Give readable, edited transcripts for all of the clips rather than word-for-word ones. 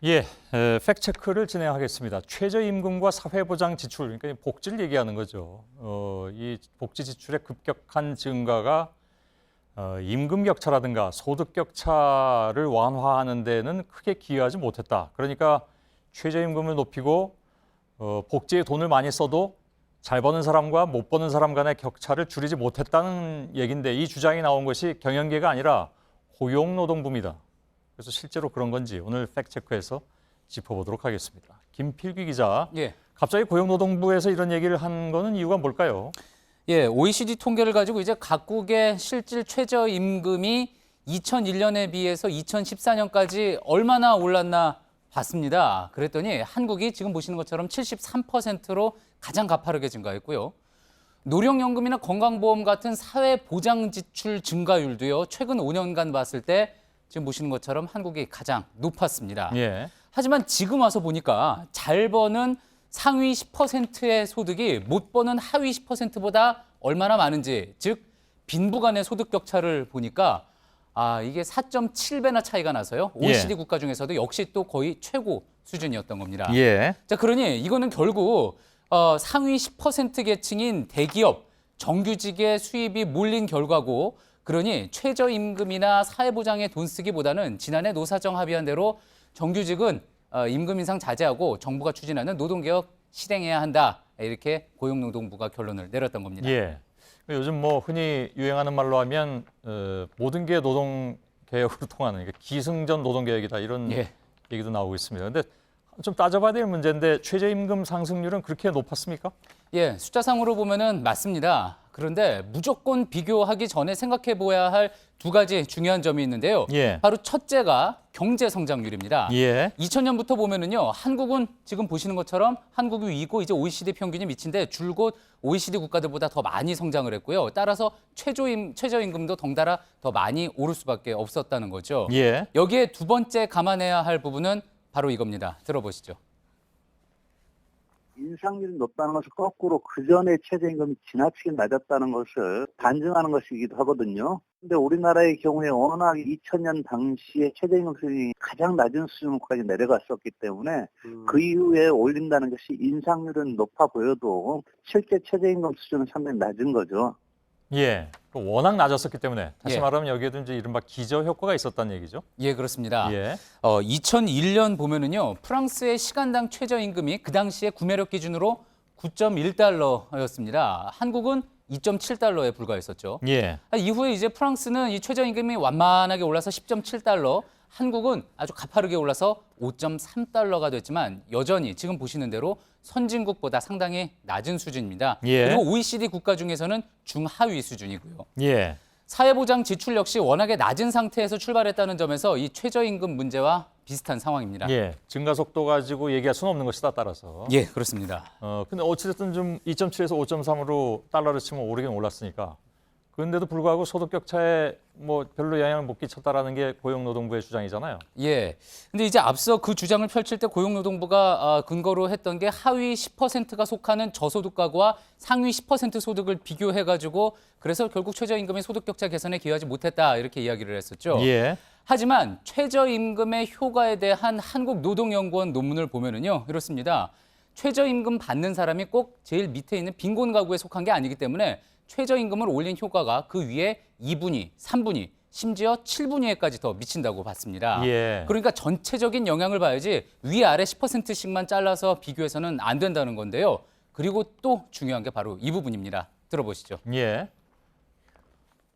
예, 팩트체크를 진행하겠습니다. 최저임금과 사회보장 지출, 그러니까 이 복지를 얘기하는 거죠. 이 복지 지출의 급격한 증가가 임금 격차라든가 소득 격차를 완화하는 데는 크게 기여하지 못했다. 그러니까 최저임금을 높이고 복지에 돈을 많이 써도 잘 버는 사람과 못 버는 사람 간의 격차를 줄이지 못했다는 얘기인데, 이 주장이 나온 것이 경영계가 아니라 고용노동부입니다. 그래서 실제로 그런 건지 오늘 팩트체크에서 짚어보도록 하겠습니다. 김필규 기자, 예. 갑자기 고용노동부에서 이런 얘기를 한 거는 이유가 뭘까요? 예, OECD 통계를 가지고 이제 각국의 실질 최저임금이 2001년에 비해서 2014년까지 얼마나 올랐나 봤습니다. 그랬더니 한국이 지금 보시는 것처럼 73%로 가장 가파르게 증가했고요. 노령연금이나 건강보험 같은 사회보장 지출 증가율도요, 최근 5년간 봤을 때 지금 보시는 것처럼 한국이 가장 높았습니다. 예. 하지만 지금 와서 보니까 잘 버는 상위 10%의 소득이 못 버는 하위 10%보다 얼마나 많은지, 즉 빈부 간의 소득 격차를 보니까 이게 4.7배나 차이가 나서요. OECD 국가 중에서도 역시 또 거의 최고 수준이었던 겁니다. 예. 자, 그러니 이거는 결국 상위 10% 계층인 대기업, 정규직의 수입이 몰린 결과고, 그러니 최저임금이나 사회보장에 돈 쓰기보다는 지난해 노사정 합의한 대로 정규직은 임금 인상 자제하고 정부가 추진하는 노동개혁 실행해야 한다. 이렇게 고용노동부가 결론을 내렸던 겁니다. 예. 요즘 뭐 흔히 유행하는 말로 하면 모든 게 노동개혁으로 통하는, 그러니까 기승전 노동개혁이다, 이런 얘기도 나오고 있습니다. 근데 좀 따져봐야 될 문제인데, 최저임금 상승률은 그렇게 높았습니까? 예, 숫자상으로 보면은 맞습니다. 그런데 무조건 비교하기 전에 생각해 보아야 할 두 가지 중요한 점이 있는데요. 예. 바로 첫째가 경제 성장률입니다. 예. 2000년부터 보면은요, 한국은 지금 보시는 것처럼 한국이 위고 이제 OECD 평균이 미친데 줄곧 OECD 국가들보다 더 많이 성장을 했고요. 따라서 최저임금도 덩달아 더 많이 오를 수밖에 없었다는 거죠. 예. 여기에 두 번째 감안해야 할 부분은 바로 이겁니다. 들어보시죠. 인상률이 높다는 것은 거꾸로 그전에 최저임금이 지나치게 낮았다는 것을 반증하는 것이기도 하거든요. 근데 우리나라의 경우에 워낙 2000년 당시에 최저임금 수준이 가장 낮은 수준까지 내려갔었기 때문에 그 이후에 올린다는 것이 인상률은 높아 보여도 실제 최저임금 수준은 상당히 낮은 거죠. 예. 워낙 낮았었기 때문에, 다시 예. 말하면 여기에도 이제 이른바 기저효과가 있었다는 얘기죠. 예, 그렇습니다. 예. 2001년 보면은요, 프랑스의 시간당 최저임금이 그 당시에 구매력 기준으로 9.1달러였습니다. 한국은 2.7달러에 불과했었죠. 예. 이후에 이제 프랑스는 이 최저임금이 완만하게 올라서 10.7달러, 한국은 아주 가파르게 올라서 5.3달러가 됐지만 여전히 지금 보시는 대로 선진국보다 상당히 낮은 수준입니다. 예. 그리고 OECD 국가 중에서는 중하위 수준이고요. 예. 사회보장 지출 역시 워낙에 낮은 상태에서 출발했다는 점에서 이 최저임금 문제와 비슷한 상황입니다. 예. 증가 속도 가지고 얘기할 수는 없는 것이다, 따라서. 예, 그렇습니다. 근데 어찌됐든 좀 2.7에서 5.3으로 달러를 치면 오르긴 올랐으니까. 그런데도 불구하고 소득 격차에 뭐 별로 영향을 못 끼쳤다라는 게 고용노동부의 주장이잖아요. 예. 근데 이제 앞서 그 주장을 펼칠 때 고용노동부가 근거로 했던 게 하위 10%가 속하는 저소득 가구와 상위 10% 소득을 비교해가지고 그래서 결국 최저임금의 소득 격차 개선에 기여하지 못했다, 이렇게 이야기를 했었죠. 예. 하지만 최저임금의 효과에 대한 한국노동연구원 논문을 보면은요, 이렇습니다. 최저임금 받는 사람이 꼭 제일 밑에 있는 빈곤 가구에 속한 게 아니기 때문에 최저임금을 올린 효과가 그 위에 2분위, 3분위, 심지어 7분위에까지 더 미친다고 봤습니다. 예. 그러니까 전체적인 영향을 봐야지 위아래 10%씩만 잘라서 비교해서는 안 된다는 건데요. 그리고 또 중요한 게 바로 이 부분입니다. 들어보시죠. 예.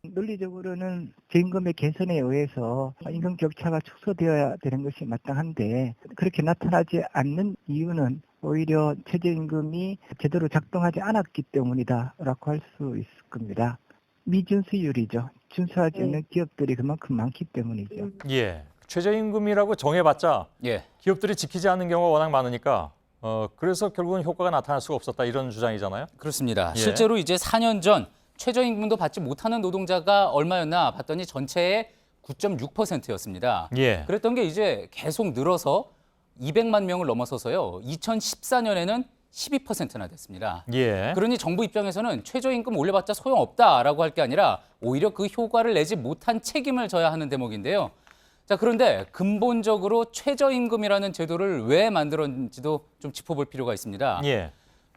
논리적으로는 저임금의 개선에 의해서 임금 격차가 축소되어야 되는 것이 마땅한데 그렇게 나타나지 않는 이유는 오히려 최저임금이 제대로 작동하지 않았기 때문이다라고 할 수 있을 겁니다. 미준수율이죠. 준수하지 않는 기업들이 그만큼 많기 때문이죠. 예. 최저임금이라고 정해봤자 예. 기업들이 지키지 않는 경우가 워낙 많으니까 그래서 결국은 효과가 나타날 수가 없었다, 이런 주장이잖아요. 그렇습니다. 예. 실제로 이제 4년 전 최저임금도 받지 못하는 노동자가 얼마였나 봤더니 전체의 9.6%였습니다. 예. 그랬던 게 이제 계속 늘어서 200만 명을 넘어서서요. 2014년에는 12%나 됐습니다. 예. 그러니 정부 입장에서는 최저임금 올려봤자 소용없다라고 할 게 아니라 오히려 그 효과를 내지 못한 책임을 져야 하는 대목인데요. 자, 그런데 근본적으로 최저임금이라는 제도를 왜 만들었는지도 좀 짚어볼 필요가 있습니다. 예.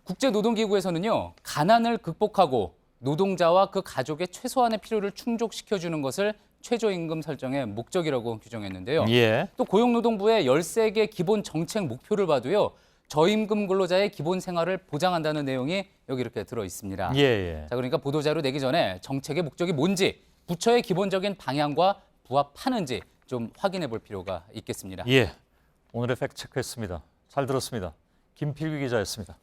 국제노동기구에서는요, 가난을 극복하고 노동자와 그 가족의 최소한의 필요를 충족시켜주는 것을 최저임금 설정의 목적이라고 규정했는데요. 예. 또 고용노동부의 13개 기본 정책 목표를 봐도요, 저임금 근로자의 기본 생활을 보장한다는 내용이 여기 이렇게 들어 있습니다. 예. 예. 자, 그러니까 보도자료 내기 전에 정책의 목적이 뭔지, 부처의 기본적인 방향과 부합하는지 좀 확인해 볼 필요가 있겠습니다. 예. 오늘의 팩트 체크했습니다. 잘 들었습니다. 김필규 기자였습니다.